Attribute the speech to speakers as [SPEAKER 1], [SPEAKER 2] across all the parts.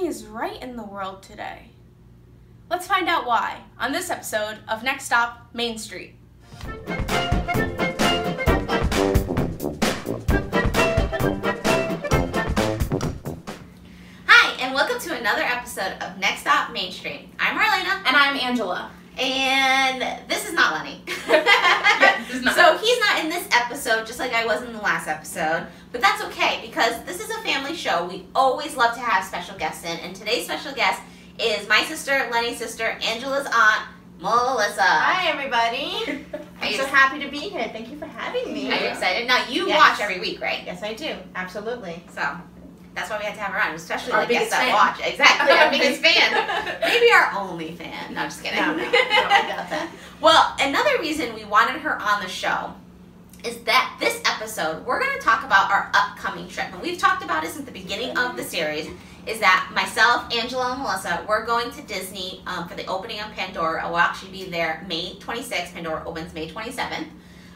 [SPEAKER 1] Disney is right in the world today. Let's find out why on this episode of Next Stop, Main Street.
[SPEAKER 2] Hi, and welcome to another episode of Next Stop, Main Street. I'm Marlena.
[SPEAKER 1] And I'm Angela.
[SPEAKER 2] And this is not Lenny.
[SPEAKER 1] Yeah, this is not.
[SPEAKER 2] So he's not in this episode, just like I was in the last episode. But that's okay, because this is a family show. We always love to have special guests in. And today's special guest is my sister, Lenny's sister, Angela's aunt, Melissa.
[SPEAKER 3] Hi, everybody. I'm so
[SPEAKER 2] you-
[SPEAKER 3] happy to be here. Thank you for having me.
[SPEAKER 2] Are you excited? Now, you
[SPEAKER 3] Yes.
[SPEAKER 2] watch every week, right?
[SPEAKER 3] Yes, I do. Absolutely.
[SPEAKER 2] So that's why we had to have her on, especially
[SPEAKER 1] Our
[SPEAKER 2] the guests
[SPEAKER 1] biggest
[SPEAKER 2] that
[SPEAKER 1] fan.
[SPEAKER 2] watch. Exactly, our biggest fan. Maybe our only fan. No, just kidding.
[SPEAKER 3] No, I doubt that.
[SPEAKER 2] Well, another reason we wanted her on the show is that this episode, we're going to talk about our upcoming trip. And we've talked about it since the beginning of the series, is that myself, Angela, and Melissa, we're going to Disney for the opening of Pandora. We'll actually be there May 26th. Pandora opens May 27th.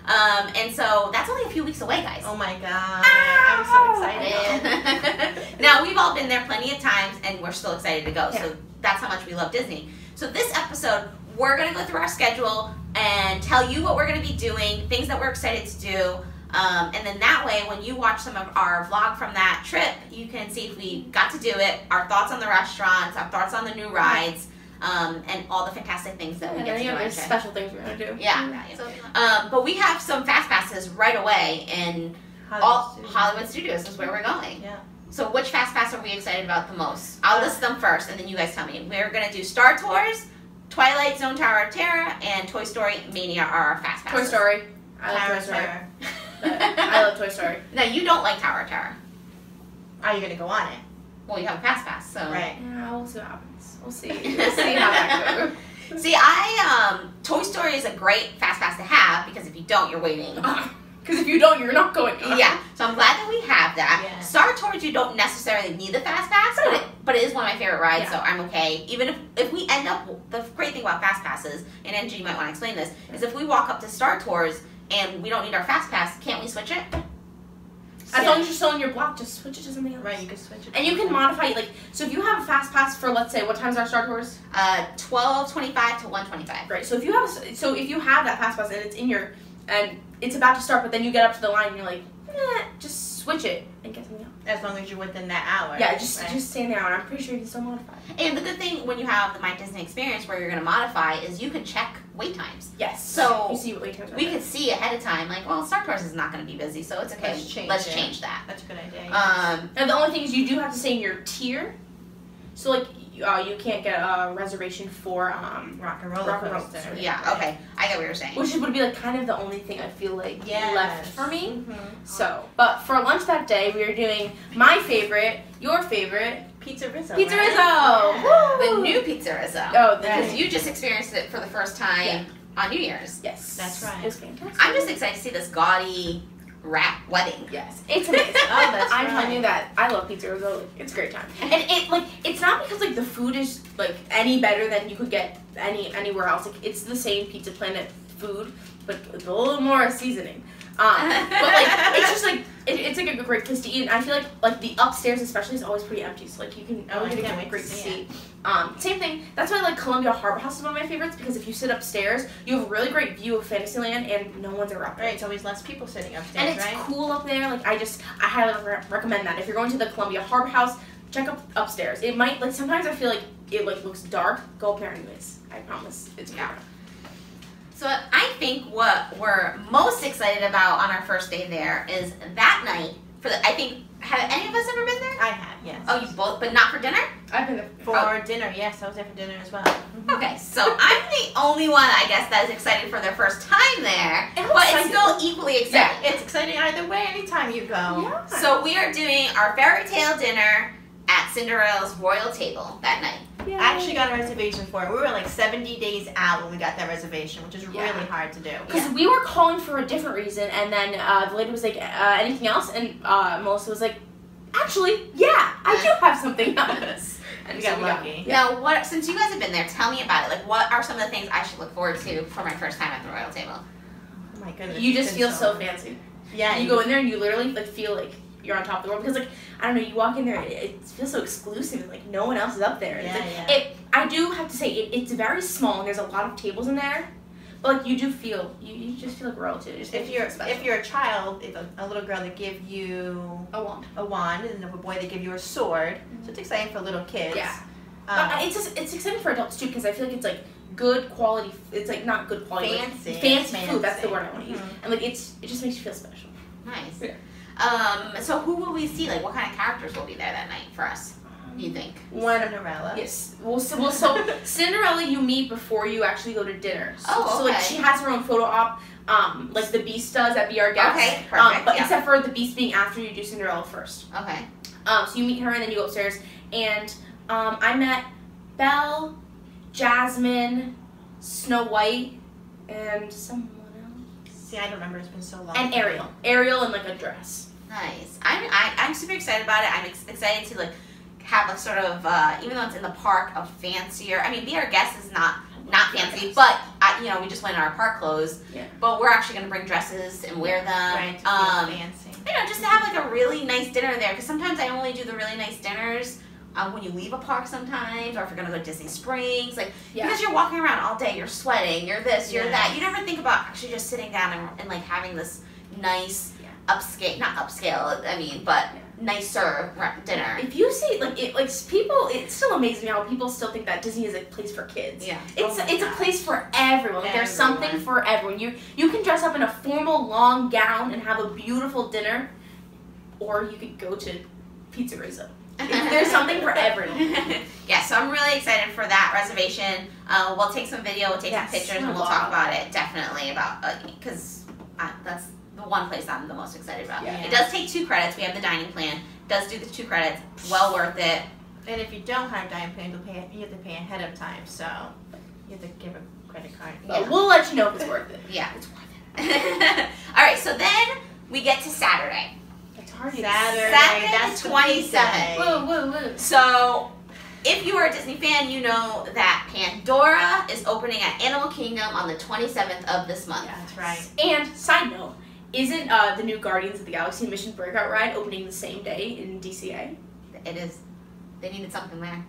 [SPEAKER 2] And so that's only a few weeks away, guys.
[SPEAKER 3] Oh my god. I'm so excited.
[SPEAKER 2] Now, we've all been there plenty of times, and we're still excited to go.
[SPEAKER 1] Yeah.
[SPEAKER 2] So that's how much we love Disney. So this episode, we're going to go through our schedule and tell you what we're going to be doing, things that we're excited to do. And then that way, when you watch some of our vlog from that trip, you can see if we got to do it, our thoughts on the restaurants, our thoughts on the new rides, and all the fantastic things that we get to do on
[SPEAKER 1] any
[SPEAKER 2] our trip.
[SPEAKER 1] special things we're going to do.
[SPEAKER 2] Yeah. But we have some fast passes right away in Hollywood Studios is where we're going.
[SPEAKER 3] Yeah.
[SPEAKER 2] So which fast pass are we excited about the most? I'll list them first, and then you guys tell me. We're going to do Star Tours, Twilight Zone Tower of Terror, and Toy Story Mania are our fast passes.
[SPEAKER 1] Toy Story. I love
[SPEAKER 3] Tower
[SPEAKER 1] Toy
[SPEAKER 3] of
[SPEAKER 1] Story.
[SPEAKER 3] Terror.
[SPEAKER 1] I love Toy Story.
[SPEAKER 2] Now, you don't like Tower of Terror.
[SPEAKER 3] Are you going to go on it?
[SPEAKER 2] Well, you have a fast pass, so.
[SPEAKER 3] Right.
[SPEAKER 1] Yeah, we'll see what happens. We'll see. We'll see how that goes.
[SPEAKER 2] See, Toy Story is a great fast pass to have, because if you don't, you're waiting.
[SPEAKER 1] Because if you don't, you're not going.
[SPEAKER 2] Yeah, so I'm glad that we have that.
[SPEAKER 3] Yeah.
[SPEAKER 2] Star Tours, you don't necessarily need the fast pass, but it is one of my favorite rides,
[SPEAKER 1] Yeah.
[SPEAKER 2] so I'm okay. Even if we end up, the great thing about fast passes, and Angie, you might want to explain this, is if we walk up to Star Tours and we don't need our fast pass, can't we switch it?
[SPEAKER 1] As long as you're still in your block, just switch it to something else.
[SPEAKER 3] Right, you can switch it.
[SPEAKER 1] And you can modify, like, so if you have a fast pass for, let's say, what time's our Star Tours?
[SPEAKER 2] 12:25 to 1:25.
[SPEAKER 1] Right. So if you have that fast pass and it's in your, and it's about to start, but then you get up to the line and you're like, just switch it and get something else.
[SPEAKER 3] As long as you're within that hour.
[SPEAKER 1] Yeah, just
[SPEAKER 3] right?
[SPEAKER 1] stand there, and I'm pretty sure you can still modify.
[SPEAKER 2] And the good thing when you have the My Disney experience where you're going to modify is you can check wait times.
[SPEAKER 1] Yes.
[SPEAKER 2] So
[SPEAKER 1] you see what wait times are.
[SPEAKER 2] We could see ahead of time, like, well, Star Tours is not going to be busy, so it's okay.
[SPEAKER 3] Let's change
[SPEAKER 2] change
[SPEAKER 3] it.
[SPEAKER 2] that.
[SPEAKER 3] That's a good idea. Yes.
[SPEAKER 1] And the only thing is you do have to stay in your tier. So like you can't get a reservation for
[SPEAKER 3] Rock and roller
[SPEAKER 1] Rock and
[SPEAKER 3] coaster.
[SPEAKER 1] Roller.
[SPEAKER 2] Yeah, okay. I get what you're saying.
[SPEAKER 1] which would be like kind of the only thing I feel like
[SPEAKER 3] Yes.
[SPEAKER 1] left for me.
[SPEAKER 3] Mhm.
[SPEAKER 1] So, but for lunch that day, we were doing my favorite, your favorite,
[SPEAKER 3] Pizza Rizzo.
[SPEAKER 1] Pizza
[SPEAKER 3] right?
[SPEAKER 1] Rizzo.
[SPEAKER 3] Yeah.
[SPEAKER 2] The
[SPEAKER 1] Woo!
[SPEAKER 2] new Pizza Rizzo.
[SPEAKER 1] Oh,
[SPEAKER 2] Because
[SPEAKER 1] the
[SPEAKER 2] you just experienced it for the first time on New Year's.
[SPEAKER 1] yes,
[SPEAKER 3] That's right.
[SPEAKER 1] It was fantastic.
[SPEAKER 2] I'm just excited to see this gaudy wrap wedding.
[SPEAKER 1] Yes, it's amazing.
[SPEAKER 3] Oh, that's
[SPEAKER 1] I'm
[SPEAKER 3] right.
[SPEAKER 1] telling you that I love Pizza Rizzo. Like, it's a great time, and it's not because like the food is like any better than you could get anywhere else. Like it's the same Pizza Planet food, but with a little more seasoning. But like it's just like it's like a great place to eat, and I feel like the upstairs especially is always pretty empty. So like you can
[SPEAKER 3] Oh, I
[SPEAKER 1] always
[SPEAKER 3] can't
[SPEAKER 1] get
[SPEAKER 3] wait
[SPEAKER 1] great
[SPEAKER 3] to
[SPEAKER 1] to
[SPEAKER 3] see
[SPEAKER 1] see. Same thing. That's why like Columbia Harbor House is one of my favorites because if you sit upstairs, you have a really great view of Fantasyland, and no one's ever up there.
[SPEAKER 3] Right, it's always less people sitting upstairs,
[SPEAKER 1] And it's
[SPEAKER 3] right?
[SPEAKER 1] cool up there. Like I highly recommend that. If you're going to the Columbia Harbor House, check up upstairs. It might like sometimes I feel like it like looks dark. Go up there anyways. I promise. It's
[SPEAKER 2] Yeah.
[SPEAKER 1] better.
[SPEAKER 2] So I think what we're most excited about on our first day there is that night have any of us ever been there?
[SPEAKER 3] I have, yes.
[SPEAKER 2] Oh, you both, but not for dinner?
[SPEAKER 1] I've been there.
[SPEAKER 3] For dinner, yes, I was there for dinner as well. Mhm.
[SPEAKER 2] Okay, so I'm the only one, I guess, that is excited for their first time there,
[SPEAKER 1] I'm
[SPEAKER 2] but it's
[SPEAKER 1] excited.
[SPEAKER 2] still equally exciting.
[SPEAKER 3] It's exciting either way, anytime you go.
[SPEAKER 1] Yeah.
[SPEAKER 2] So we are doing our fairy tale dinner at Cinderella's royal table that night.
[SPEAKER 1] Yay.
[SPEAKER 3] I actually got a reservation for it. We were like 70 days out when we got that reservation, which is
[SPEAKER 1] Yeah.
[SPEAKER 3] really hard to do.
[SPEAKER 1] Because we were calling for a different reason, and then the lady was like, anything else? And Melissa was like, actually, yeah, I do have something else. And
[SPEAKER 3] We
[SPEAKER 1] so
[SPEAKER 3] got lucky.
[SPEAKER 2] Now, since you guys have been there, tell me about it. Like, what are some of the things I should look forward to for my first time at the royal table?
[SPEAKER 3] Oh my goodness.
[SPEAKER 1] You
[SPEAKER 3] it's
[SPEAKER 1] just
[SPEAKER 3] been
[SPEAKER 1] feel so fancy.
[SPEAKER 3] Yeah.
[SPEAKER 1] You go in there and you literally like feel like you're on top of the world, because like I don't know, you walk in there, it feels so exclusive, and like no one else is up there.
[SPEAKER 3] Yeah,
[SPEAKER 1] It's like, I do have to say it's very small, and there's a lot of tables in there, but like you do feel you just feel like royalty.
[SPEAKER 3] If you're a child, if a little girl, they give you
[SPEAKER 1] a wand,
[SPEAKER 3] and a boy, they give you a sword. So it's exciting for little kids.
[SPEAKER 1] Yeah. But it's exciting for adults too, because I feel like it's like good quality. It's like not good quality, fancy food. That's the word I want to use. And like it just makes you feel special.
[SPEAKER 2] Nice.
[SPEAKER 1] Yeah.
[SPEAKER 2] So who will we see? Like, what kind of characters will be there that night for us? Do you think?
[SPEAKER 3] Cinderella.
[SPEAKER 1] Yes. Well, so Cinderella you meet before you actually go to dinner. So,
[SPEAKER 2] Oh, okay.
[SPEAKER 1] So like she has her own photo op, like the Beast does at Be Our Guest.
[SPEAKER 2] Okay, perfect.
[SPEAKER 1] But except for the Beast being after you do Cinderella first.
[SPEAKER 2] Okay.
[SPEAKER 1] So you meet her and then you go upstairs, and I met Belle, Jasmine, Snow White, and someone else.
[SPEAKER 3] See, I don't remember. It's been so long.
[SPEAKER 1] And Ariel. Ariel in like a dress.
[SPEAKER 2] Nice. I'm super excited about it. I'm excited to like have a sort of even though it's in the park, a fancier. I mean, Be Our Guest is not fancy, but you know, we just went in our park clothes.
[SPEAKER 1] Yeah.
[SPEAKER 2] But we're actually gonna bring dresses and wear them.
[SPEAKER 3] Right. To feel fancy.
[SPEAKER 2] You know, just to have like a really nice dinner there. Because sometimes I only do the really nice dinners when you leave a park sometimes, or if you're gonna go to Disney Springs, like because you're walking around all day, you're sweating, you're this, you're that. You never think about actually just sitting down and like having this nice upscale, not upscale, I mean, but nicer dinner.
[SPEAKER 1] If you see people, it still amazes me how people still think that Disney is a place for kids.
[SPEAKER 2] Yeah,
[SPEAKER 1] it's a place for everyone. Like, there's something for everyone. You can dress up in a formal long gown and have a beautiful dinner, or you could go to Pizzeria. There's something for everyone.
[SPEAKER 2] Yeah, so I'm really excited for that reservation. We'll take some video, we'll take some pictures, and we'll talk about it definitely about because that's the one place I'm the most excited about.
[SPEAKER 1] Yeah.
[SPEAKER 2] It does take 2 credits. We have the dining plan. It does do the 2 credits. Well worth it.
[SPEAKER 3] And if you don't have dining plan, you have to pay ahead of time. So you have to give a credit card.
[SPEAKER 1] But we'll let you know if it's worth it.
[SPEAKER 2] Yeah, it's worth it. All right, so then we get to Saturday.
[SPEAKER 1] Saturday,
[SPEAKER 2] that's the 27th.
[SPEAKER 1] Whoa.
[SPEAKER 2] So, if you are a Disney fan, you know that Pandora is opening at Animal Kingdom on the 27th of this month.
[SPEAKER 3] Yeah, that's right.
[SPEAKER 1] And side note, isn't the new Guardians of the Galaxy Mission Breakout ride opening the same day in DCA?
[SPEAKER 2] It is. They needed something there.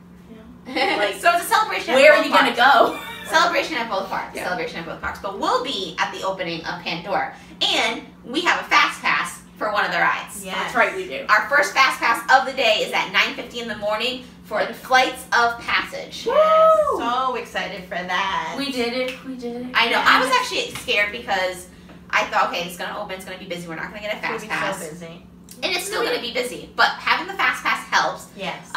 [SPEAKER 1] Yeah.
[SPEAKER 2] Like, so it's a celebration.
[SPEAKER 1] Where are you gonna go?
[SPEAKER 2] Celebration at both parks.
[SPEAKER 1] Yeah.
[SPEAKER 2] Celebration at both parks. But we'll be at the opening of Pandora, and we have a fast pass for one of the rides.
[SPEAKER 3] Yes.
[SPEAKER 1] That's right, we do.
[SPEAKER 2] Our first fast pass of the day is at 9:50 in the morning for Flights of Passage.
[SPEAKER 3] Yes. So excited for that.
[SPEAKER 1] We did it.
[SPEAKER 2] I know. I was actually scared because I thought, okay, it's gonna open, it's gonna be busy. We're not gonna get a fast pass.
[SPEAKER 3] So busy.
[SPEAKER 2] And it's still going to be busy, but having the Fast Pass helps.
[SPEAKER 3] Yes.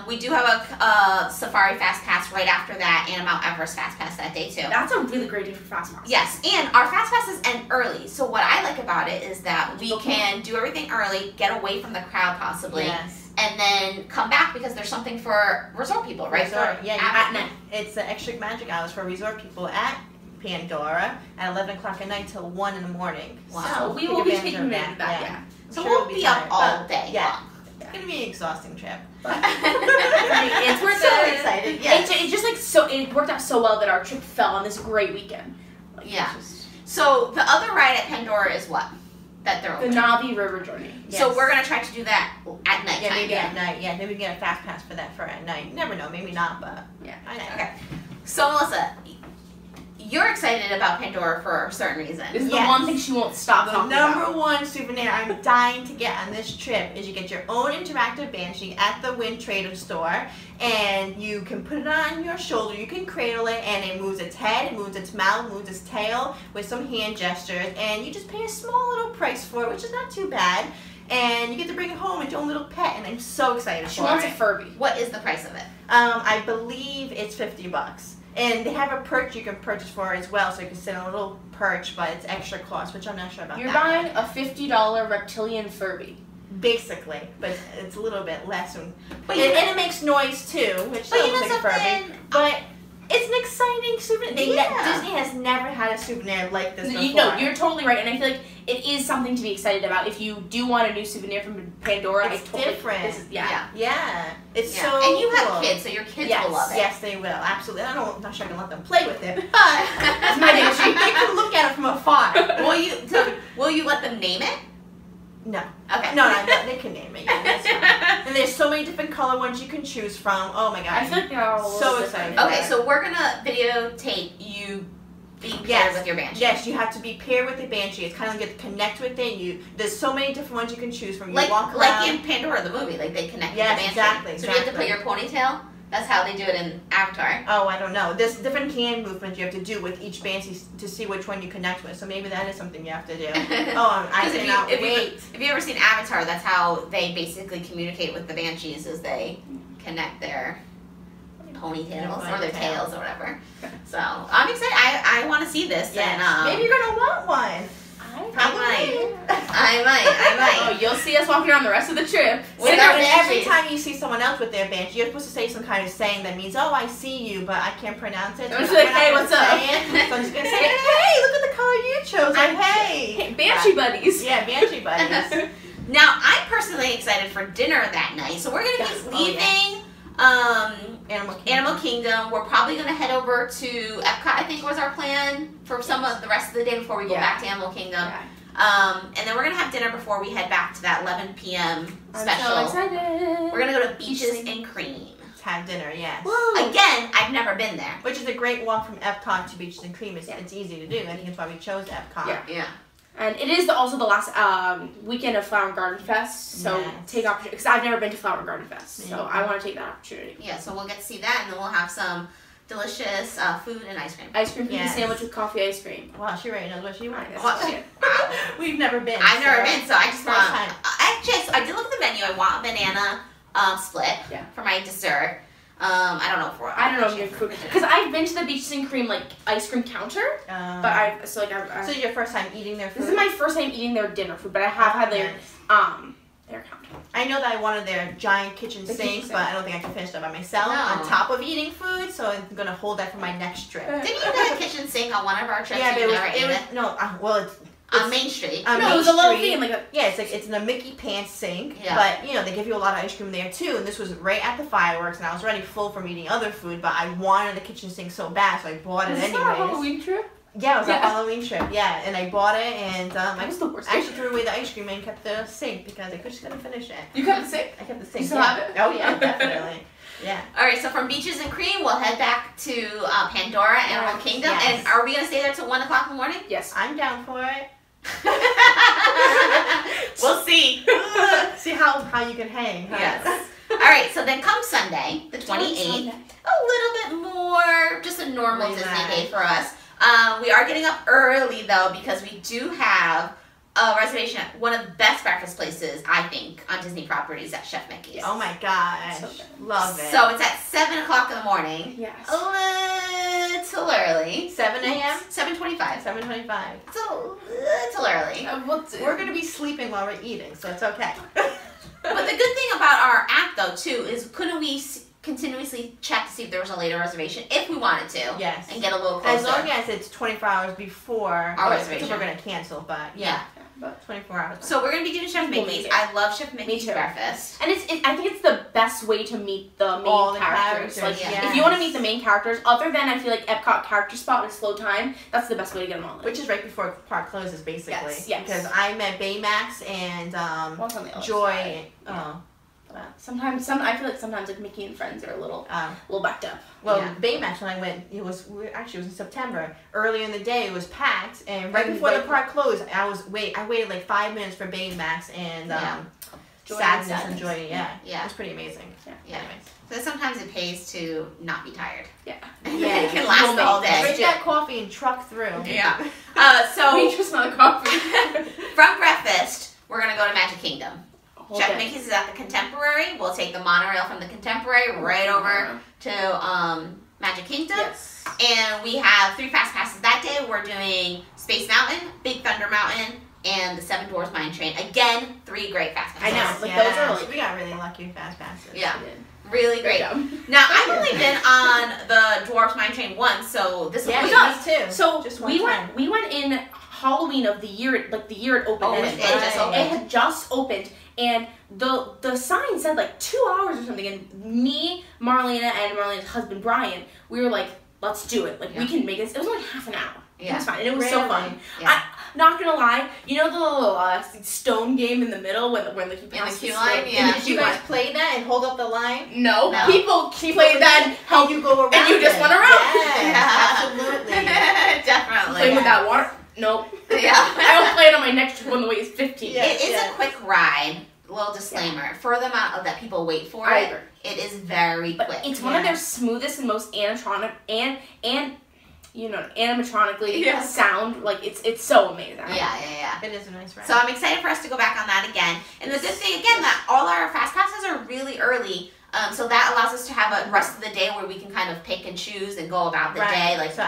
[SPEAKER 2] We do have a Safari Fast Pass right after that and a Mount Everest Fast Pass that day too.
[SPEAKER 1] That's a really great day for Fast Pass.
[SPEAKER 2] Yes, and our Fast Passes end early. So what I like about it is that we can do everything early, get away from the crowd possibly, and then come back because there's something for resort people, right?
[SPEAKER 3] Resort,
[SPEAKER 2] at night.
[SPEAKER 3] It's the extra magic hours for resort people at Pandora at 11 o'clock at night till 1 in the morning.
[SPEAKER 2] Wow.
[SPEAKER 1] So we will be taking advantage of that. Yeah.
[SPEAKER 2] So we'll be up all day long.
[SPEAKER 3] It's gonna be an exhausting trip.
[SPEAKER 1] It's
[SPEAKER 3] We're so excited. Yes.
[SPEAKER 1] It just like it worked out so well that our trip fell on this great weekend. Like,
[SPEAKER 2] yeah. So the other ride at Pandora is what? That they're opening.
[SPEAKER 1] The Navi River Journey.
[SPEAKER 2] Yes. So we're gonna try to do that at night.
[SPEAKER 3] Yeah, maybe at night. Yeah, maybe we get a fast pass for that for at night. You never know, maybe not, but
[SPEAKER 1] yeah.
[SPEAKER 2] Okay. So Melissa, you're excited about Pandora for a certain reason.
[SPEAKER 1] This is the one thing she won't stop talking about.
[SPEAKER 3] The number one souvenir I'm dying to get on this trip is you get your own interactive banshee at the Wind Trader store, and you can put it on your shoulder, you can cradle it, and it moves its head, it moves its mouth, moves its tail with some hand gestures, and you just pay a small little price for it, which is not too bad, and you get to bring it home as your own little pet, and I'm so excited for it.
[SPEAKER 1] She wants a Furby.
[SPEAKER 2] What is the price of it?
[SPEAKER 3] I believe it's $50. And they have a perch you can purchase for it as well, so you can sit on a little perch, but it's extra cost, which I'm not sure about.
[SPEAKER 1] You're buying a $50 reptilian Furby.
[SPEAKER 3] Basically, but it's a little bit less. And
[SPEAKER 2] it
[SPEAKER 3] makes noise too, which
[SPEAKER 2] but
[SPEAKER 3] looks like a Furby. But it's an exciting souvenir. Disney has never had a souvenir like this before.
[SPEAKER 1] No, you're totally right, and I feel like it is something to be excited about. If you do want a new souvenir from Pandora,
[SPEAKER 3] it's different. It's so
[SPEAKER 2] and you have
[SPEAKER 3] cool.
[SPEAKER 2] kids, so your kids will love it.
[SPEAKER 3] Yes, they will. Absolutely. I'm not sure I can let them play with it, but that's my issue. They can look at it from afar.
[SPEAKER 2] Will you let them name it?
[SPEAKER 3] No.
[SPEAKER 2] Okay.
[SPEAKER 3] No, they can name it. Yeah, that's fine. And there's so many different color ones you can choose from. Oh my god.
[SPEAKER 1] I feel like they're all
[SPEAKER 3] So excited.
[SPEAKER 2] Okay, so we're gonna videotape you being paired with your banshee.
[SPEAKER 3] Yes, you have to be paired with a banshee. It's kind of like you connect with it. There's so many different ones you can choose from. You walk around.
[SPEAKER 2] Like in Pandora, the movie, like they connect with the banshee.
[SPEAKER 3] Exactly.
[SPEAKER 2] So you have to put your ponytail. That's how they do it in Avatar.
[SPEAKER 3] Oh, I don't know. There's different hand movements you have to do with each banshee to see which one you connect with. So maybe that is something you have to do. Oh, I cannot wait.
[SPEAKER 2] If you ever seen Avatar, that's how they basically communicate with the banshees, is they connect their ponytails or their tails or whatever. So I'm excited. I want to see this.
[SPEAKER 3] Yes.
[SPEAKER 2] And
[SPEAKER 3] maybe you're gonna want one.
[SPEAKER 2] I might.
[SPEAKER 1] Oh, you'll see us walking around the rest of the trip.
[SPEAKER 3] Every time you see someone else with their banshee, you're supposed to say some kind of saying that means, "Oh, I see you," but I can't pronounce it.
[SPEAKER 1] I'm just like, "Hey, what's up?"
[SPEAKER 3] So I'm just gonna say, "Hey, look at the color you chose."
[SPEAKER 1] Hey, banshee buddies.
[SPEAKER 3] Yeah, banshee buddies.
[SPEAKER 2] Now, I'm personally excited for dinner that night. So we're gonna be leaving Animal Kingdom. We're probably gonna head over to Epcot, I think was our plan for some of the rest of the day before we go back to Animal Kingdom.
[SPEAKER 1] Yeah.
[SPEAKER 2] And then we're gonna have dinner before we head back to that 11 p.m. special.
[SPEAKER 1] I'm so excited.
[SPEAKER 2] We're gonna go to Beaches and Cream.
[SPEAKER 3] Have dinner, yes.
[SPEAKER 1] Woo.
[SPEAKER 2] Again, I've never been there.
[SPEAKER 3] Which is a great walk from Epcot to Beaches and Cream. It's easy to do. I think that's why we chose Epcot.
[SPEAKER 1] Yeah. And it is also the last weekend of Flower and Garden Fest, so take opportunity, because I've never been to Flower and Garden Fest, so I want to take that opportunity.
[SPEAKER 2] Yeah, so we'll get to see that, and then we'll have some delicious food and ice cream.
[SPEAKER 1] Ice cream cookie sandwich with coffee ice cream.
[SPEAKER 3] Wow, she already knows what she wants.
[SPEAKER 2] Wow.
[SPEAKER 3] We've never been.
[SPEAKER 2] I've never been, so I just want.
[SPEAKER 3] Time.
[SPEAKER 2] I did look at the menu. I want a banana split for my dessert. I don't know for.
[SPEAKER 1] I don't know if you're food because I've been to the Beaches and Cream like ice cream counter, but I've so
[SPEAKER 3] your first time eating their food.
[SPEAKER 1] This is my first time eating their dinner food, but I have had their counter.
[SPEAKER 3] I know that I wanted their giant kitchen sink, but I don't think I can finish that by myself. On top of eating food, so I'm gonna hold that for my next trip.
[SPEAKER 2] Didn't you get a kitchen sink on one of our trips?
[SPEAKER 3] Yeah, but it was no. Well, it's
[SPEAKER 2] on Main Street.
[SPEAKER 1] No, it was a little thing like
[SPEAKER 3] it's in a Mickey Pants sink. Yeah. But they give you a lot of ice cream there too. And this was right at the fireworks, and I was already full from eating other food, but I wanted a kitchen sink so bad, so I bought it anyways.
[SPEAKER 1] Was this our Halloween trip?
[SPEAKER 3] Yeah, it was a Halloween trip. Yeah, and I bought it, and I
[SPEAKER 1] was the worst.
[SPEAKER 3] actually threw away the ice cream and kept the sink because I just couldn't finish it.
[SPEAKER 1] You kept the sink?
[SPEAKER 3] I kept the sink.
[SPEAKER 1] You still have it?
[SPEAKER 3] Oh yeah, definitely. Yeah.
[SPEAKER 2] All right, so from Beaches and Cream, we'll head back to Pandora, Animal Kingdom.
[SPEAKER 3] Yes.
[SPEAKER 2] And are we gonna stay there till 1 o'clock in the morning?
[SPEAKER 1] Yes.
[SPEAKER 3] I'm down for it.
[SPEAKER 2] We'll see.
[SPEAKER 3] See how you can hang. Huh?
[SPEAKER 2] Yes. All right, so then come Sunday, the 28th, a little bit more, just a normal Disney day for us. We are getting up early though because we do have a reservation at one of the best breakfast places, I think, on Disney properties at Chef Mickey's.
[SPEAKER 3] Oh my gosh. Love it.
[SPEAKER 2] So it's at 7 o'clock in the morning.
[SPEAKER 1] Yes.
[SPEAKER 2] A little early.
[SPEAKER 3] 7 a.m.?
[SPEAKER 2] 7:25.
[SPEAKER 3] 7:25.
[SPEAKER 2] It's a little early.
[SPEAKER 3] We're going to be sleeping while we're eating, so it's okay.
[SPEAKER 2] But the good thing about our app, though, too, is couldn't we continuously check to see if there was a later reservation if we wanted to?
[SPEAKER 3] Yes.
[SPEAKER 2] And get a little closer.
[SPEAKER 3] As long as it's 24 hours before
[SPEAKER 2] our reservation.
[SPEAKER 3] We're going to cancel, but yeah. About 24 hours.
[SPEAKER 2] So we're going to be doing Chef Mickey's. I love Chef Mickey's breakfast.
[SPEAKER 1] And I think it's the best way to meet the main characters. Like, if you want to meet the main characters, other than I feel like Epcot Character Spot and Slow Time, that's the best way to get them all in.
[SPEAKER 3] Which is right before park closes, basically.
[SPEAKER 1] Yes.
[SPEAKER 3] Because I met Baymax and Joy.
[SPEAKER 1] Sometimes I feel like sometimes like Mickey and Friends are a little backed up.
[SPEAKER 3] Well, Baymax when I went, it was in September. Earlier in the day, it was packed, and right before the park closed, I waited like 5 minutes for Baymax and Sadness and Joy. Yeah, it was pretty amazing.
[SPEAKER 2] Yeah. So sometimes it pays to not be tired.
[SPEAKER 1] Yeah.
[SPEAKER 2] It can last all day.
[SPEAKER 3] Drink that coffee and truck through.
[SPEAKER 2] Yeah. So
[SPEAKER 1] we just not coffee.
[SPEAKER 2] From breakfast, we're gonna go to Magic Kingdom. Chef Mickey's is at the Contemporary. We'll take the monorail from the Contemporary right over to Magic Kingdom.
[SPEAKER 1] Yes.
[SPEAKER 2] And we have 3 fast passes that day. We're doing Space Mountain, Big Thunder Mountain, and the Seven Dwarfs Mine Train. Again, 3 great fast passes.
[SPEAKER 1] I know. Like those are like,
[SPEAKER 3] we got really lucky fast passes.
[SPEAKER 2] Yeah. Really great. Now, I've only been on the Dwarfs Mine Train once, so this will be
[SPEAKER 3] us too.
[SPEAKER 1] So we went in Halloween of the year, like the year it opened.
[SPEAKER 2] It just opened.
[SPEAKER 1] It had just opened. And the sign said like 2 hours or something, and me, Marlena, and Marlena's husband Brian, we were like, let's do it. Like we can make this. It was only half an hour. It was fun, and it was so fun.
[SPEAKER 2] Yeah.
[SPEAKER 1] Not gonna lie, you know the little stone game in the middle when like you pass
[SPEAKER 2] the queue line?
[SPEAKER 3] Yeah. Did you guys play that and hold up the line?
[SPEAKER 1] No.
[SPEAKER 2] No.
[SPEAKER 1] People play that and help
[SPEAKER 3] you go around.
[SPEAKER 1] and you just went around.
[SPEAKER 3] Yes, absolutely.
[SPEAKER 2] Definitely.
[SPEAKER 1] Playing with that water? Nope.
[SPEAKER 2] Yeah.
[SPEAKER 1] I don't play it on my next trip when the wait is 15.
[SPEAKER 3] Yeah.
[SPEAKER 2] It is a quick ride. Little disclaimer. For the amount of that people wait for
[SPEAKER 1] I
[SPEAKER 2] it,
[SPEAKER 1] agree.
[SPEAKER 2] it is very
[SPEAKER 1] But
[SPEAKER 2] quick.
[SPEAKER 1] it's one of their smoothest and most animatronic and you know, animatronically sound, like it's so amazing.
[SPEAKER 2] Yeah.
[SPEAKER 3] It is a nice ride.
[SPEAKER 2] So I'm excited for us to go back on that again. And the good thing again that all our fast passes are really early. So that allows us to have a rest of the day where we can kind of pick and choose and go about the day. Like
[SPEAKER 3] so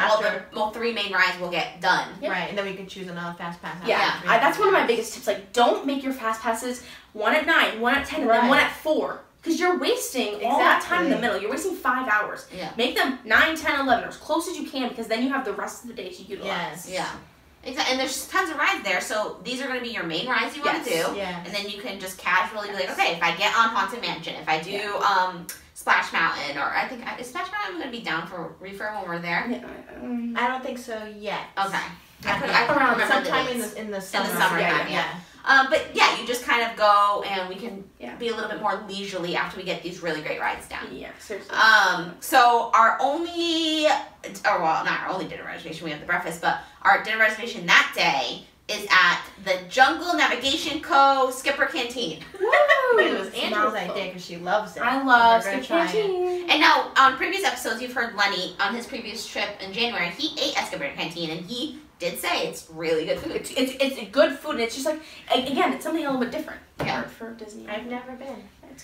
[SPEAKER 2] all 3 main rides will get done.
[SPEAKER 3] Yep. Right, and then we can choose another fast pass.
[SPEAKER 1] That's one of my biggest tips. Like, don't make your fast passes 1 at 9, 1 at 10, and then 1 at 4. Because you're wasting all that time in the middle. You're wasting 5 hours.
[SPEAKER 2] Yeah.
[SPEAKER 1] Make them 9, 10, 11, or as close as you can, because then you have the rest of the day to utilize.
[SPEAKER 3] Yes.
[SPEAKER 2] Yeah. Exactly. And there's tons of rides there, so these are going to be your main rides you want to do.
[SPEAKER 3] Yes.
[SPEAKER 2] And then you can just casually be like, okay, if I get on Haunted Mansion, if I do Splash Mountain, or I think, is Splash Mountain going to be down for refurb when we're there?
[SPEAKER 1] Yeah,
[SPEAKER 3] I don't think so yet.
[SPEAKER 2] Okay. I couldn't remember
[SPEAKER 3] sometime
[SPEAKER 2] the dates.
[SPEAKER 3] in the summer.
[SPEAKER 2] In the summertime, yeah. But yeah, you just kind of go and we can be a little bit more leisurely after we get these really great rides down.
[SPEAKER 1] Yeah, seriously.
[SPEAKER 2] So our only, or well, not our only dinner reservation, we have the breakfast, but our dinner reservation that day is at the Jungle Navigation Co. Skipper Canteen.
[SPEAKER 1] Woo!
[SPEAKER 3] It was Angela's idea because she loves it.
[SPEAKER 1] I love
[SPEAKER 3] Skipper
[SPEAKER 1] Skipper Canteen.
[SPEAKER 2] And now, on previous episodes, you've heard Lenny, on his previous trip in January, he ate at Skipper Canteen, and he did say it's really good food.
[SPEAKER 1] It's good food, and it's just like, again, it's something a little bit different for Disney.
[SPEAKER 3] I've never been.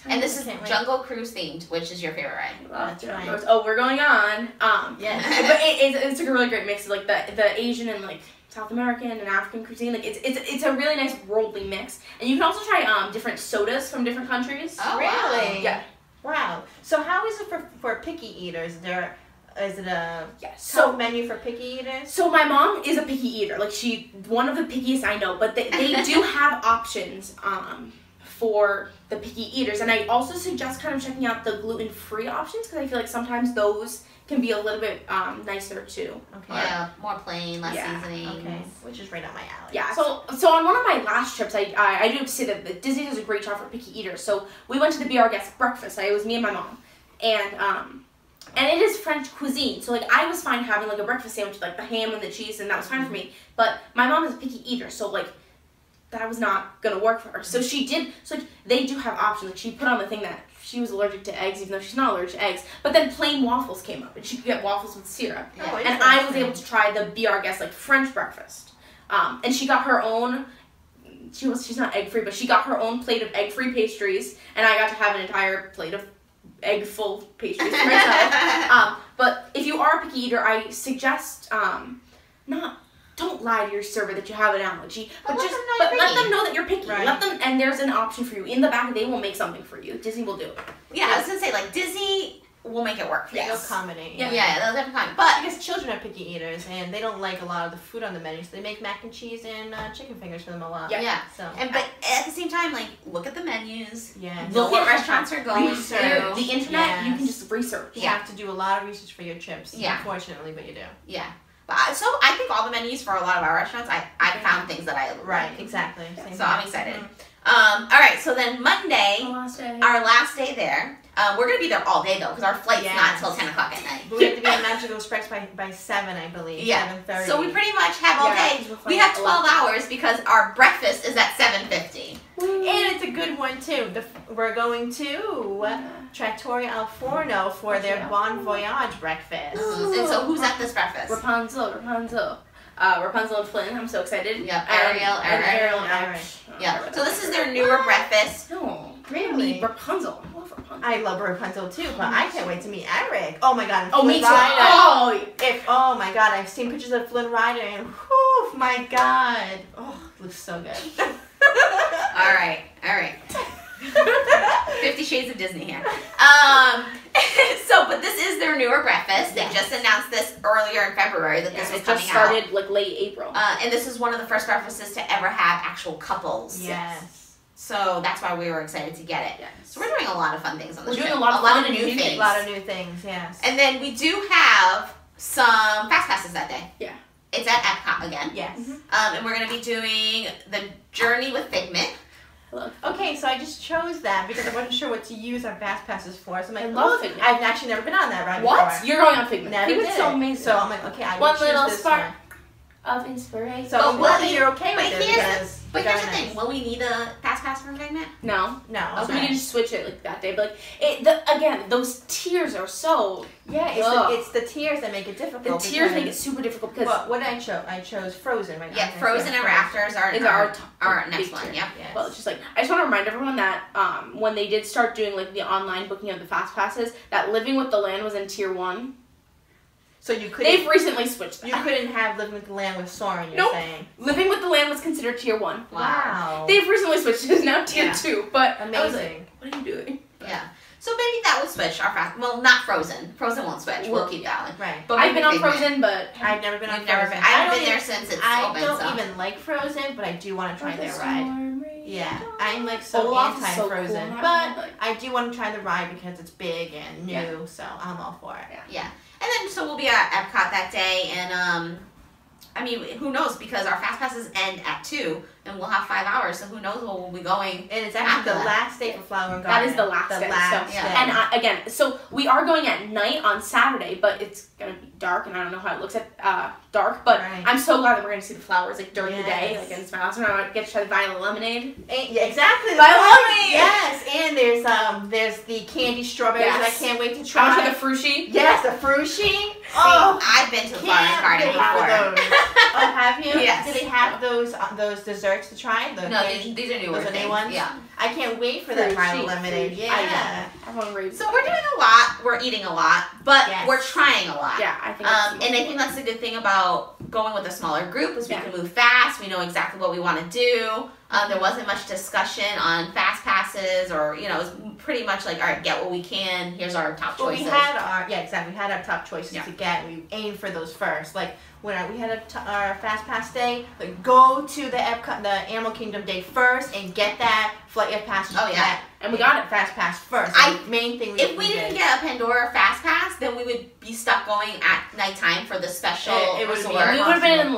[SPEAKER 2] And this is Jungle Cruise themed, which is your favorite ride.
[SPEAKER 1] That's right. Oh, we're going on.
[SPEAKER 3] Yes.
[SPEAKER 1] But it's like a really great mix of like the Asian and like South American and African cuisine. Like it's a really nice worldly mix. And you can also try different sodas from different countries.
[SPEAKER 2] Oh,
[SPEAKER 3] really?
[SPEAKER 1] Yeah.
[SPEAKER 3] Wow. So how is it for picky eaters? Is it a
[SPEAKER 1] top
[SPEAKER 3] menu for picky eaters?
[SPEAKER 1] So my mom is a picky eater. Like one of the pickiest I know. But they do have options for the picky eaters. And I also suggest kind of checking out the gluten-free options because I feel like sometimes those can be a little bit nicer too.
[SPEAKER 3] Okay.
[SPEAKER 2] Yeah, more plain, less seasoning.
[SPEAKER 3] Okay, which is right on my alley.
[SPEAKER 1] Yeah. So on one of my last trips, I do have to say that Disney does a great job for picky eaters. So we went to the Be Our Guest breakfast. It was me and my mom, and it is French cuisine. So like I was fine having like a breakfast sandwich with like the ham and the cheese, and that was fine for me. But my mom is a picky eater, so like that was not gonna work for her. So she did. So like, they do have options. Like she put on the thing that she was allergic to eggs, even though she's not allergic to eggs. But then plain waffles came up, and she could get waffles with syrup.
[SPEAKER 3] Oh,
[SPEAKER 1] and I was able to try the Be Our Guest like French breakfast. And she got her own. She's not egg free, but she got her own plate of egg free pastries, and I got to have an entire plate of egg full pastries for myself. But if you are a picky eater, I suggest don't lie to your server that you have an allergy, but let them know that you're picky.
[SPEAKER 3] Right.
[SPEAKER 1] Let them, and there's an option for you in the back. They will make something for you. Disney will do it.
[SPEAKER 2] Yeah, I was gonna say like Disney will make it work for you.
[SPEAKER 3] They'll accommodate.
[SPEAKER 2] Yeah, they'll definitely accommodate. But
[SPEAKER 3] because children are picky eaters and they don't like a lot of the food on the menu, so they make mac and cheese and chicken fingers for them a lot.
[SPEAKER 2] Yeah.
[SPEAKER 3] So.
[SPEAKER 2] But at the same time, like look at the menus.
[SPEAKER 3] Yeah.
[SPEAKER 2] Look what restaurants are going
[SPEAKER 1] Research.
[SPEAKER 2] to.
[SPEAKER 1] The internet, you can just research.
[SPEAKER 3] You have to do a lot of research for your trips.
[SPEAKER 2] Yeah.
[SPEAKER 3] Unfortunately, but you do.
[SPEAKER 2] Yeah. But so I think all the menus for a lot of our restaurants, I found things that I like.
[SPEAKER 3] Right. Exactly.
[SPEAKER 2] So I'm excited. All right. So then Monday, our last day there. We're gonna be there all day though, because our flight's not till 10 o'clock at night.
[SPEAKER 3] But we have to be at Magical Express by 7, I believe.
[SPEAKER 2] Yeah.
[SPEAKER 3] 7:30.
[SPEAKER 2] So we pretty much have all day. We have 12 hours because our breakfast is at 7:50.
[SPEAKER 3] And it's a good one too. We're going to Trattoria Al Forno for their Bon Voyage breakfast.
[SPEAKER 2] And so who's at this breakfast?
[SPEAKER 1] Rapunzel and Flynn. I'm so excited.
[SPEAKER 2] Yep. Ariel and
[SPEAKER 1] Eric.
[SPEAKER 2] Yeah. So this is their newer breakfast.
[SPEAKER 1] No,
[SPEAKER 3] really?
[SPEAKER 1] Meet Rapunzel. I love Rapunzel.
[SPEAKER 3] I love Rapunzel too, but I can't wait to meet Eric. Oh my god.
[SPEAKER 1] Oh, me too.
[SPEAKER 3] Oh my god, I've seen pictures of Flynn Rider and whew, my god. Oh, it looks so good.
[SPEAKER 2] All right. 50 Shades of Disney here. But this is their newer breakfast. They just announced this earlier in February that this was coming out. It just started
[SPEAKER 1] like late April.
[SPEAKER 2] And this is one of the first breakfasts to ever have actual couples.
[SPEAKER 3] Yes.
[SPEAKER 2] So that's why we were excited to get it.
[SPEAKER 1] Yes.
[SPEAKER 2] So we're doing a lot of fun things on this trip.
[SPEAKER 1] We're doing a lot of new things.
[SPEAKER 3] A lot of new things, yes.
[SPEAKER 2] And then we do have some fast passes that day.
[SPEAKER 1] Yeah.
[SPEAKER 2] It's at Epcot again.
[SPEAKER 3] Yes.
[SPEAKER 2] And we're going to be doing the Journey with Figment.
[SPEAKER 3] Okay, so I just chose that because I wasn't sure what to use our fast passes for. So I'm like,
[SPEAKER 1] I love Figment.
[SPEAKER 3] I've actually never been on that ride
[SPEAKER 1] What?
[SPEAKER 3] before.
[SPEAKER 1] You're going on Figment.
[SPEAKER 3] Never
[SPEAKER 1] Figment's
[SPEAKER 3] did.
[SPEAKER 1] so amazing.
[SPEAKER 3] So I'm like, okay, I
[SPEAKER 1] One
[SPEAKER 3] will choose
[SPEAKER 1] little
[SPEAKER 3] this
[SPEAKER 1] spark
[SPEAKER 3] one.
[SPEAKER 1] of inspiration.
[SPEAKER 3] So I'm glad that you're okay
[SPEAKER 2] but
[SPEAKER 3] with it because
[SPEAKER 2] But here's the
[SPEAKER 3] very
[SPEAKER 2] thing, will we need a fast pass for Figment?
[SPEAKER 1] No.
[SPEAKER 3] No.
[SPEAKER 1] So we
[SPEAKER 2] Okay.
[SPEAKER 1] can just switch it like that day. But like, again, those tiers are so.
[SPEAKER 3] Yeah, it's the tiers that make it difficult.
[SPEAKER 1] The tiers make it
[SPEAKER 3] because-
[SPEAKER 1] super difficult because.
[SPEAKER 3] What did I chose? I chose Frozen right now.
[SPEAKER 2] Yeah, Frozen and Rafters are
[SPEAKER 1] Is
[SPEAKER 2] our next
[SPEAKER 1] big
[SPEAKER 2] one.
[SPEAKER 1] tier.
[SPEAKER 2] Yep.
[SPEAKER 3] Yes.
[SPEAKER 1] Well, it's just like I just want to remind everyone that when they did start doing like the online booking of the fast passes, that Living with the Land was in tier 1.
[SPEAKER 3] So you couldn't.
[SPEAKER 1] They've recently switched that.
[SPEAKER 3] You couldn't have Living with the Land with Soren. You're
[SPEAKER 1] Nope.
[SPEAKER 3] saying.
[SPEAKER 1] Living with the Land was considered tier 1.
[SPEAKER 3] Wow.
[SPEAKER 1] They've recently switched. It's now tier
[SPEAKER 2] Yeah.
[SPEAKER 1] 2. But I was like,
[SPEAKER 3] Amazing.
[SPEAKER 1] what are you doing?
[SPEAKER 2] Yeah. So maybe that would switch our fast. Well, not Frozen. Frozen won't switch. We'll keep that one.
[SPEAKER 3] Right.
[SPEAKER 2] But
[SPEAKER 1] I've
[SPEAKER 2] maybe
[SPEAKER 1] been on
[SPEAKER 2] Figment.
[SPEAKER 1] Frozen, but
[SPEAKER 3] I've never been on
[SPEAKER 2] We've never
[SPEAKER 3] Frozen.
[SPEAKER 2] been. I haven't
[SPEAKER 3] don't
[SPEAKER 2] been there
[SPEAKER 3] even-
[SPEAKER 2] since it's
[SPEAKER 3] I
[SPEAKER 2] open.
[SPEAKER 3] don't
[SPEAKER 2] so.
[SPEAKER 3] even like Frozen, but I do want to try their ride. Yeah, I'm like so
[SPEAKER 1] Olaf is so
[SPEAKER 3] anti-Frozen,
[SPEAKER 1] cool,
[SPEAKER 3] but
[SPEAKER 1] like-
[SPEAKER 3] I do want to try the ride because it's big and new,
[SPEAKER 1] Yeah.
[SPEAKER 3] so I'm all for it.
[SPEAKER 2] Yeah. And then so we'll be at Epcot that day, and I mean, who knows? Because our fast passes end at 2, and we'll have 5 hours. So who knows where we'll be going?
[SPEAKER 3] And it's actually
[SPEAKER 2] After
[SPEAKER 3] the
[SPEAKER 2] that.
[SPEAKER 3] last day for Flower and
[SPEAKER 1] That
[SPEAKER 3] Garden.
[SPEAKER 1] is the last day.
[SPEAKER 3] last
[SPEAKER 1] So,
[SPEAKER 3] day.
[SPEAKER 1] and again, so we are going at night on Saturday, but it's gonna be dark, and I don't know how it looks at dark. But
[SPEAKER 3] Right.
[SPEAKER 1] I'm so glad that we're gonna see the flowers like during the day,
[SPEAKER 3] Yes.
[SPEAKER 1] like in my house. We're gonna get to try the vanilla lemonade.
[SPEAKER 3] Yeah, exactly.
[SPEAKER 1] Violet lemonade!
[SPEAKER 3] Yes, and there's the candy strawberries that I
[SPEAKER 1] Yes.
[SPEAKER 3] can't wait to
[SPEAKER 1] I
[SPEAKER 3] try.
[SPEAKER 1] want to the frushi.
[SPEAKER 3] Yes, the frushi.
[SPEAKER 2] Oh, I've been to the Flower and
[SPEAKER 3] Can't
[SPEAKER 2] Garden
[SPEAKER 3] wait
[SPEAKER 2] before.
[SPEAKER 3] for those. Oh, have you?
[SPEAKER 2] Yes.
[SPEAKER 3] Do they have those desserts to try? The
[SPEAKER 2] No,
[SPEAKER 3] candy-
[SPEAKER 2] these are newer
[SPEAKER 3] Those are new
[SPEAKER 2] things.
[SPEAKER 3] ones?
[SPEAKER 2] Yeah.
[SPEAKER 3] I can't wait for that
[SPEAKER 1] Frushi,
[SPEAKER 3] violet lemonade.
[SPEAKER 1] frushi.
[SPEAKER 3] Yeah.
[SPEAKER 1] Everyone raves.
[SPEAKER 2] So we're doing a lot. We're eating a lot, but
[SPEAKER 3] Yes.
[SPEAKER 2] we're trying a lot.
[SPEAKER 1] Yeah, I think.
[SPEAKER 2] And I think that's the good thing about going with a smaller group is we
[SPEAKER 1] Yeah.
[SPEAKER 2] can move fast. We know exactly what we want to do. There wasn't much discussion on fast passes, or it was pretty much like, all right, get what we can. Here's our top
[SPEAKER 3] Well,
[SPEAKER 2] choices.
[SPEAKER 3] we had our top choices
[SPEAKER 2] Yeah.
[SPEAKER 3] to get. We aimed for those first. Like when we had our fast pass day, like go to the Epcot, the Animal Kingdom day first, and get that flight of passage.
[SPEAKER 2] Oh, yeah.
[SPEAKER 1] And we got it.
[SPEAKER 3] fast pass first. The main thing.
[SPEAKER 2] If we didn't get a Pandora fast pass, then we would be stuck going at nighttime for the special
[SPEAKER 3] It would be
[SPEAKER 2] resort.
[SPEAKER 1] we would have been in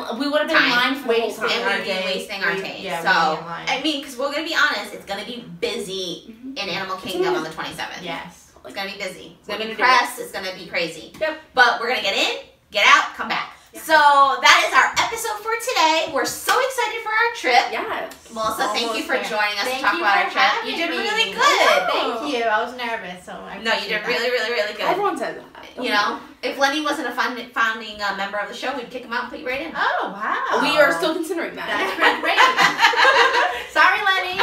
[SPEAKER 2] Time.
[SPEAKER 1] line for the whole
[SPEAKER 3] Wasting
[SPEAKER 1] time.
[SPEAKER 2] And we'd be
[SPEAKER 3] day.
[SPEAKER 2] wasting our
[SPEAKER 3] We-
[SPEAKER 2] time.
[SPEAKER 3] yeah,
[SPEAKER 2] So,
[SPEAKER 3] we'd be in line.
[SPEAKER 2] I mean, because we're going to be honest, it's going to be busy in Animal Kingdom on the 27th.
[SPEAKER 3] Yes.
[SPEAKER 2] It's going to be busy. It's going
[SPEAKER 1] We're
[SPEAKER 2] to be
[SPEAKER 1] gonna do it.
[SPEAKER 2] press. It's going to be crazy.
[SPEAKER 1] Yep.
[SPEAKER 2] But we're going to get in, get out, come back.
[SPEAKER 1] Yeah.
[SPEAKER 2] So that is our episode for today. We're so excited for our trip.
[SPEAKER 1] Yes.
[SPEAKER 2] Melissa, thank you
[SPEAKER 3] Almost
[SPEAKER 2] for
[SPEAKER 3] there.
[SPEAKER 2] joining us
[SPEAKER 3] Thank
[SPEAKER 2] to talk
[SPEAKER 3] you
[SPEAKER 2] about
[SPEAKER 3] for
[SPEAKER 2] our trip.
[SPEAKER 3] having
[SPEAKER 2] You did
[SPEAKER 3] me.
[SPEAKER 2] really
[SPEAKER 3] I
[SPEAKER 2] good.
[SPEAKER 3] know. Thank you. I was nervous, so I
[SPEAKER 2] No, you did really, really, really good.
[SPEAKER 1] Everyone says that.
[SPEAKER 2] You know, if Lenny wasn't a founding member of the show, we'd kick him out and put you right in.
[SPEAKER 3] Oh wow.
[SPEAKER 1] We are still considering that.
[SPEAKER 3] That's pretty great. Sorry, Lenny.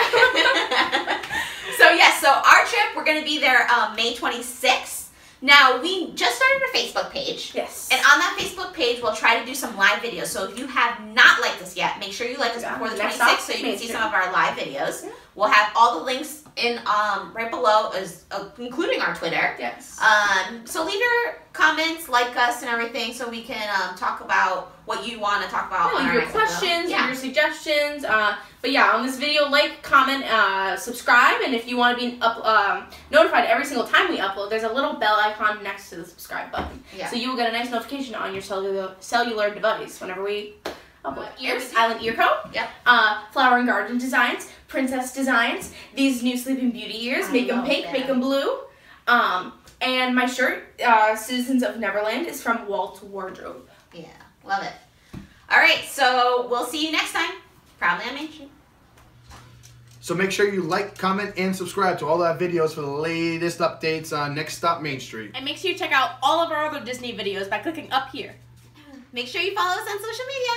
[SPEAKER 2] So yes, so our trip, we're going to be there May 26th. Now, we just started a Facebook page.
[SPEAKER 1] Yes.
[SPEAKER 2] And on that Facebook page, we'll try to do some live videos. So if you have not liked us yet, make sure you like us
[SPEAKER 1] Yeah.
[SPEAKER 2] before the
[SPEAKER 1] Next
[SPEAKER 2] 26th
[SPEAKER 1] up,
[SPEAKER 2] so you can
[SPEAKER 1] Main
[SPEAKER 2] see
[SPEAKER 1] Street.
[SPEAKER 2] some of our live videos.
[SPEAKER 1] Yeah.
[SPEAKER 2] We'll have all the links in right below, as including our Twitter.
[SPEAKER 1] Yes.
[SPEAKER 2] So leave your comments, like us, and everything, so we can talk about what you want to talk about. on
[SPEAKER 1] Leave
[SPEAKER 2] our
[SPEAKER 1] your
[SPEAKER 2] next episode.
[SPEAKER 1] questions,
[SPEAKER 2] Yeah.
[SPEAKER 1] your suggestions. But yeah, on this video, like, comment, subscribe, and if you want to be notified every single time we upload, there's a little bell icon next to the subscribe button.
[SPEAKER 2] Yeah.
[SPEAKER 1] So you will get a nice notification on your cellular device whenever we upload.
[SPEAKER 2] Ears.
[SPEAKER 1] Island Ear Co.
[SPEAKER 2] Yep.
[SPEAKER 1] Flower and Garden Designs, Princess Designs, these new Sleeping Beauty ears,
[SPEAKER 3] I
[SPEAKER 1] make them
[SPEAKER 3] love
[SPEAKER 1] pink,
[SPEAKER 3] them.
[SPEAKER 1] make them blue. And my shirt, Citizens of Neverland, is from Walt Wardrobe.
[SPEAKER 2] Yeah, love it. All right, so we'll see you next time, probably on Main Street.
[SPEAKER 4] So make sure you like, comment, and subscribe to all our videos for the latest updates on Next Stop Main Street.
[SPEAKER 1] And make sure you check out all of our other Disney videos by clicking up here.
[SPEAKER 2] Make sure you follow us on social media.